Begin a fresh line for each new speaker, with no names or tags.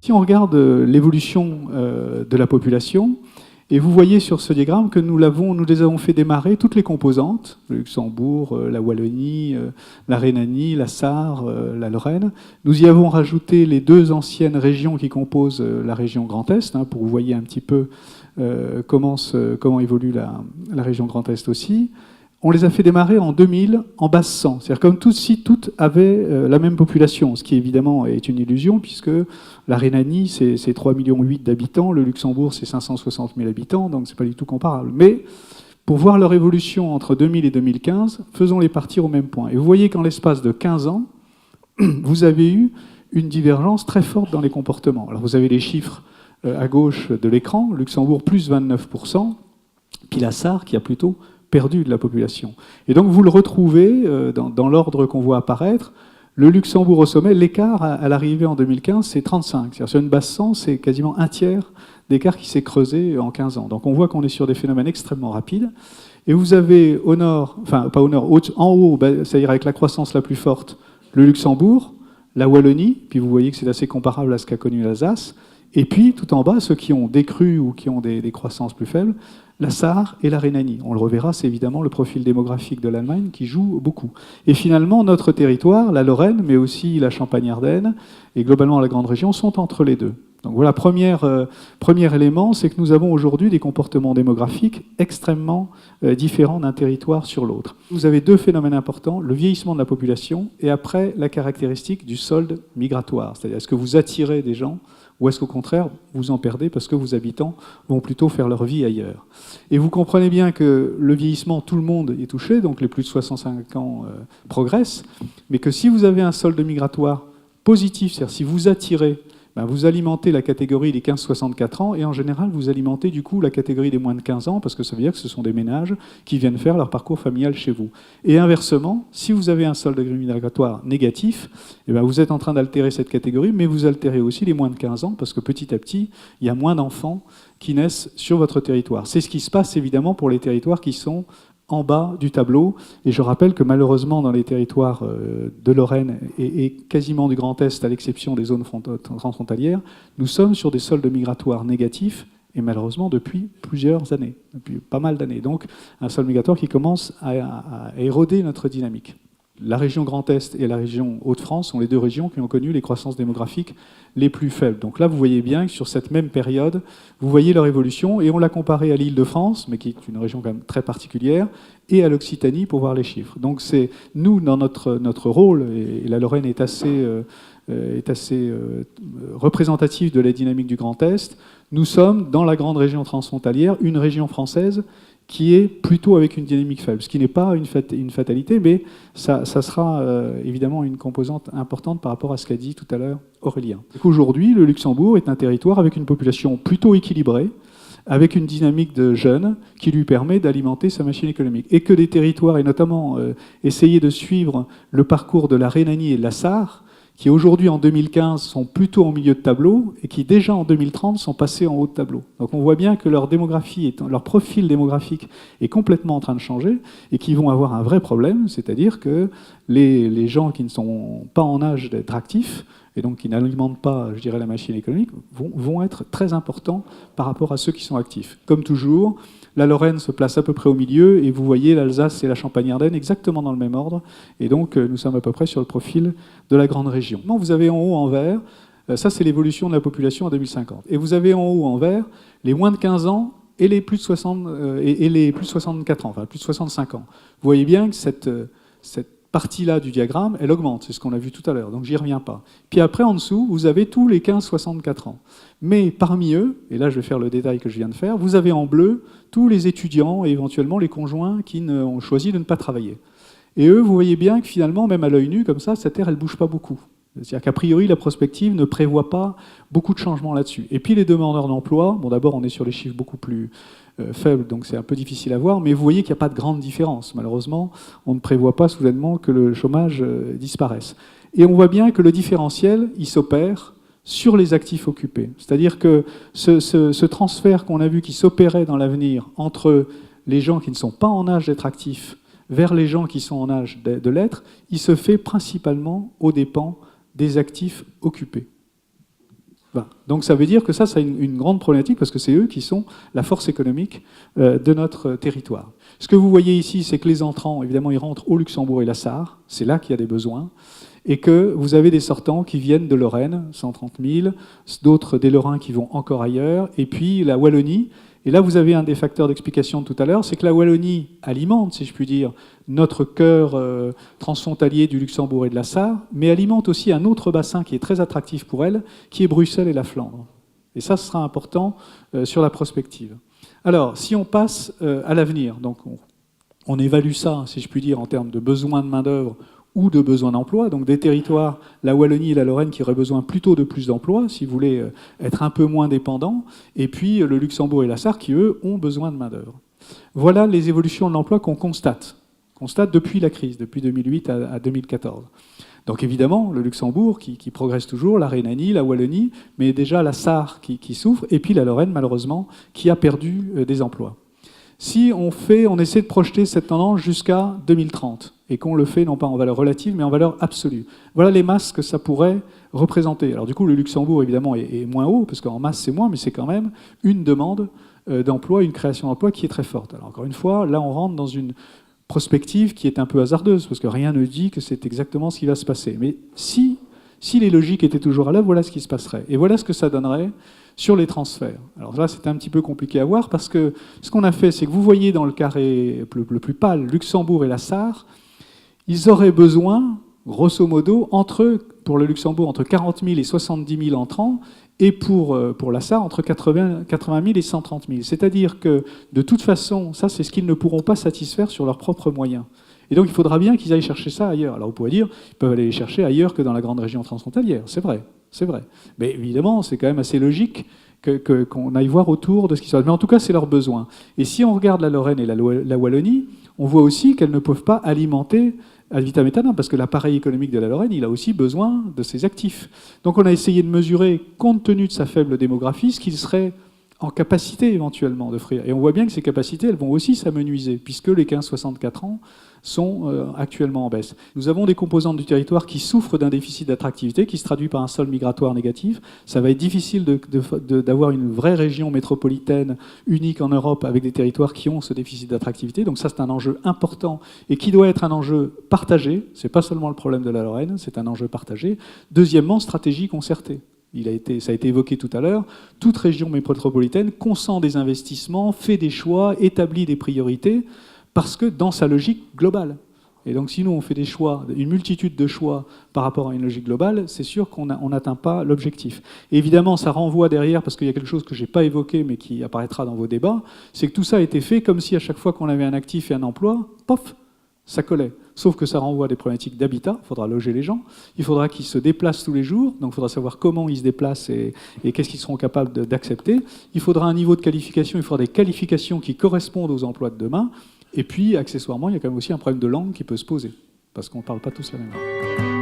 Si on regarde l'évolution de la population, et vous voyez sur ce diagramme que nous les avons fait démarrer toutes les composantes, le Luxembourg, la Wallonie, la Rhénanie, la Sarre, la Lorraine. Nous y avons rajouté les deux anciennes régions qui composent la région Grand Est, pour que vous voyez un petit peu comment évolue la région Grand Est aussi. On les a fait démarrer en 2000 en base 100. C'est-à-dire comme toutes avaient la même population, ce qui évidemment est une illusion, puisque la Rhénanie, c'est 3,8 millions d'habitants, le Luxembourg, c'est 560 000 habitants, donc c'est pas du tout comparable. Mais pour voir leur évolution entre 2000 et 2015, faisons-les partir au même point. Et vous voyez qu'en l'espace de 15 ans, vous avez eu une divergence très forte dans les comportements. Alors vous avez les chiffres à gauche de l'écran, Luxembourg plus 29%, puis la Sarre qui a plutôt perdu de la population. Et donc vous le retrouvez dans l'ordre qu'on voit apparaître. Le Luxembourg au sommet, l'écart à l'arrivée en 2015, c'est 35. C'est-à-dire sur une base 100, c'est quasiment un tiers d'écart qui s'est creusé en 15 ans. Donc on voit qu'on est sur des phénomènes extrêmement rapides. Et vous avez au nord, enfin pas au nord, en haut, c'est-à-dire avec la croissance la plus forte, le Luxembourg, la Wallonie, puis vous voyez que c'est assez comparable à ce qu'a connu l'Alsace. Et puis tout en bas, ceux qui ont décru ou qui ont des croissances plus faibles, la Sarre et la Rhénanie. On le reverra, c'est évidemment le profil démographique de l'Allemagne qui joue beaucoup. Et finalement, notre territoire, la Lorraine, mais aussi la Champagne-Ardenne, et globalement la grande région, sont entre les deux. Donc voilà, premier élément, c'est que nous avons aujourd'hui des comportements démographiques extrêmement différents d'un territoire sur l'autre. Vous avez deux phénomènes importants, le vieillissement de la population et après la caractéristique du solde migratoire. C'est-à-dire, est-ce que vous attirez des gens ou est-ce qu'au contraire, vous en perdez parce que vos habitants vont plutôt faire leur vie ailleurs? Et vous comprenez bien que le vieillissement, tout le monde est touché, donc les plus de 65 ans progressent, mais que si vous avez un solde migratoire positif, c'est-à-dire si vous attirez, vous alimentez la catégorie des 15-64 ans et en général, vous alimentez du coup la catégorie des moins de 15 ans parce que ça veut dire que ce sont des ménages qui viennent faire leur parcours familial chez vous. Et inversement, si vous avez un solde migratoire négatif, vous êtes en train d'altérer cette catégorie, mais vous altérez aussi les moins de 15 ans parce que petit à petit, il y a moins d'enfants qui naissent sur votre territoire. C'est ce qui se passe évidemment pour les territoires qui sont en bas du tableau. Et je rappelle que malheureusement, dans les territoires de Lorraine et quasiment du Grand Est, à l'exception des zones transfrontalières, nous sommes sur des soldes migratoires négatifs, et malheureusement depuis plusieurs années, depuis pas mal d'années. Donc un solde migratoire qui commence à éroder notre dynamique. La région Grand Est et la région Hauts-de-France sont les deux régions qui ont connu les croissances démographiques les plus faibles. Donc là, vous voyez bien que sur cette même période, vous voyez leur évolution, et on l'a comparé à l'Île-de-France, mais qui est une région quand même très particulière, et à l'Occitanie pour voir les chiffres. Donc c'est nous, dans notre rôle, et la Lorraine est assez représentative de la dynamique du Grand Est, nous sommes, dans la grande région transfrontalière, une région française qui est plutôt avec une dynamique faible, ce qui n'est pas une fatalité, mais ça sera évidemment une composante importante par rapport à ce qu'a dit tout à l'heure Aurélien. Aujourd'hui, le Luxembourg est un territoire avec une population plutôt équilibrée, avec une dynamique de jeunes qui lui permet d'alimenter sa machine économique. Et que des territoires, et notamment essayer de suivre le parcours de la Rhénanie et de la Sarre, qui aujourd'hui en 2015 sont plutôt en milieu de tableau et qui déjà en 2030 sont passés en haut de tableau. Donc on voit bien que leur démographie, leur profil démographique est complètement en train de changer et qu'ils vont avoir un vrai problème, c'est-à-dire que les gens qui ne sont pas en âge d'être actifs et donc qui n'alimentent pas, je dirais, la machine économique, vont être très importants par rapport à ceux qui sont actifs. Comme toujours, la Lorraine se place à peu près au milieu, et vous voyez l'Alsace et la Champagne-Ardenne exactement dans le même ordre, et donc nous sommes à peu près sur le profil de la grande région. Vous avez en haut en vert, ça c'est l'évolution de la population en 2050, et vous avez en haut en vert les moins de 15 ans et les plus de 60, et les plus de 64 ans, enfin plus de 65 ans. Vous voyez bien que cette partie-là du diagramme, elle augmente, c'est ce qu'on a vu tout à l'heure, donc j'y reviens pas. Puis après, en dessous, vous avez tous les 15-64 ans. Mais parmi eux, et là je vais faire le détail que je viens de faire, vous avez en bleu tous les étudiants et éventuellement les conjoints qui ont choisi de ne pas travailler. Et eux, vous voyez bien que finalement, même à l'œil nu, comme ça, cette Terre, elle ne bouge pas beaucoup. C'est-à-dire qu'a priori, la prospective ne prévoit pas beaucoup de changements là-dessus. Et puis les demandeurs d'emploi, bon d'abord on est sur les chiffres beaucoup plus faibles, donc c'est un peu difficile à voir, mais vous voyez qu'il n'y a pas de grande différence. Malheureusement, on ne prévoit pas soudainement que le chômage disparaisse. Et on voit bien que le différentiel, il s'opère sur les actifs occupés. C'est-à-dire que ce transfert qu'on a vu qui s'opérait dans l'avenir entre les gens qui ne sont pas en âge d'être actifs vers les gens qui sont en âge de l'être, il se fait principalement aux dépens des actifs occupés. Ben, donc ça veut dire que ça a une grande problématique parce que c'est eux qui sont la force économique de notre territoire. Ce que vous voyez ici, c'est que les entrants, évidemment, ils rentrent au Luxembourg et la Sarre, c'est là qu'il y a des besoins, et que vous avez des sortants qui viennent de Lorraine, 130 000, d'autres des Lorrains qui vont encore ailleurs, et puis la Wallonie. Et là, vous avez un des facteurs d'explication de tout à l'heure, c'est que la Wallonie alimente, si je puis dire, notre cœur transfrontalier du Luxembourg et de la Sarre, mais alimente aussi un autre bassin qui est très attractif pour elle, qui est Bruxelles et la Flandre. Et ça, ce sera important sur la prospective. Alors, si on passe à l'avenir, donc on évalue ça, si je puis dire, en termes de besoins de main-d'œuvre ou de besoins d'emploi, donc des territoires, la Wallonie et la Lorraine qui auraient besoin plutôt de plus d'emplois, si vous voulez être un peu moins dépendants, et puis le Luxembourg et la Sarre qui, eux, ont besoin de main-d'œuvre. Voilà les évolutions de l'emploi qu'on constate depuis la crise, depuis 2008 à 2014. Donc évidemment, le Luxembourg qui progresse toujours, la Rhénanie, la Wallonie, mais déjà la Sarre qui souffre, et puis la Lorraine, malheureusement, qui a perdu des emplois. Si on essaie de projeter cette tendance jusqu'à 2030, et qu'on le fait non pas en valeur relative, mais en valeur absolue. Voilà les masses que ça pourrait représenter. Alors du coup, le Luxembourg, évidemment, est moins haut, parce qu'en masse, c'est moins, mais c'est quand même une demande d'emploi, une création d'emploi qui est très forte. Alors encore une fois, là, on rentre dans une prospective qui est un peu hasardeuse, parce que rien ne dit que c'est exactement ce qui va se passer. Mais si les logiques étaient toujours à l'œuvre, voilà ce qui se passerait. Et voilà ce que ça donnerait sur les transferts. Alors là, c'est un petit peu compliqué à voir, parce que ce qu'on a fait, c'est que vous voyez dans le carré le plus pâle, Luxembourg et la Sarre, ils auraient besoin, grosso modo, pour le Luxembourg, entre 40 000 et 70 000 entrants, et pour la Sarre, entre 80 000 et 130 000. C'est-à-dire que, de toute façon, ça, c'est ce qu'ils ne pourront pas satisfaire sur leurs propres moyens. Et donc, il faudra bien qu'ils aillent chercher ça ailleurs. Alors, vous pourrez dire, ils peuvent aller les chercher ailleurs que dans la grande région transfrontalière. C'est vrai, c'est vrai. Mais évidemment, c'est quand même assez logique qu'on aille voir autour de ce qui se passe. Mais en tout cas, c'est leur besoin. Et si on regarde la Lorraine et la Wallonie, on voit aussi qu'elles ne peuvent pas alimenter ad vitam aeternam, parce que l'appareil économique de la Lorraine, il a aussi besoin de ses actifs. Donc on a essayé de mesurer, compte tenu de sa faible démographie, ce qu'il serait en capacité éventuellement d'offrir. Et on voit bien que ces capacités, elles vont aussi s'amenuiser, puisque les 15-64 ans sont actuellement en baisse. Nous avons des composantes du territoire qui souffrent d'un déficit d'attractivité, qui se traduit par un sol migratoire négatif. Ça va être difficile d'avoir une vraie région métropolitaine unique en Europe avec des territoires qui ont ce déficit d'attractivité. Donc ça, c'est un enjeu important et qui doit être un enjeu partagé. Ce n'est pas seulement le problème de la Lorraine, c'est un enjeu partagé. Deuxièmement, stratégie concertée. Ça a été évoqué tout à l'heure, toute région métropolitaine consent des investissements, fait des choix, établit des priorités, parce que dans sa logique globale. Et donc si nous on fait des choix, une multitude de choix par rapport à une logique globale, c'est sûr qu'on n'atteint pas l'objectif. Et évidemment, ça renvoie derrière, parce qu'il y a quelque chose que je n'ai pas évoqué, mais qui apparaîtra dans vos débats, c'est que tout ça a été fait comme si à chaque fois qu'on avait un actif et un emploi, pof, ça collait. Sauf que ça renvoie à des problématiques d'habitat, il faudra loger les gens, il faudra qu'ils se déplacent tous les jours, donc il faudra savoir comment ils se déplacent et qu'est-ce qu'ils seront capables d'accepter. Il faudra un niveau de qualification, il faudra des qualifications qui correspondent aux emplois de demain. Et puis, accessoirement, il y a quand même aussi un problème de langue qui peut se poser, parce qu'on ne parle pas tous la même langue.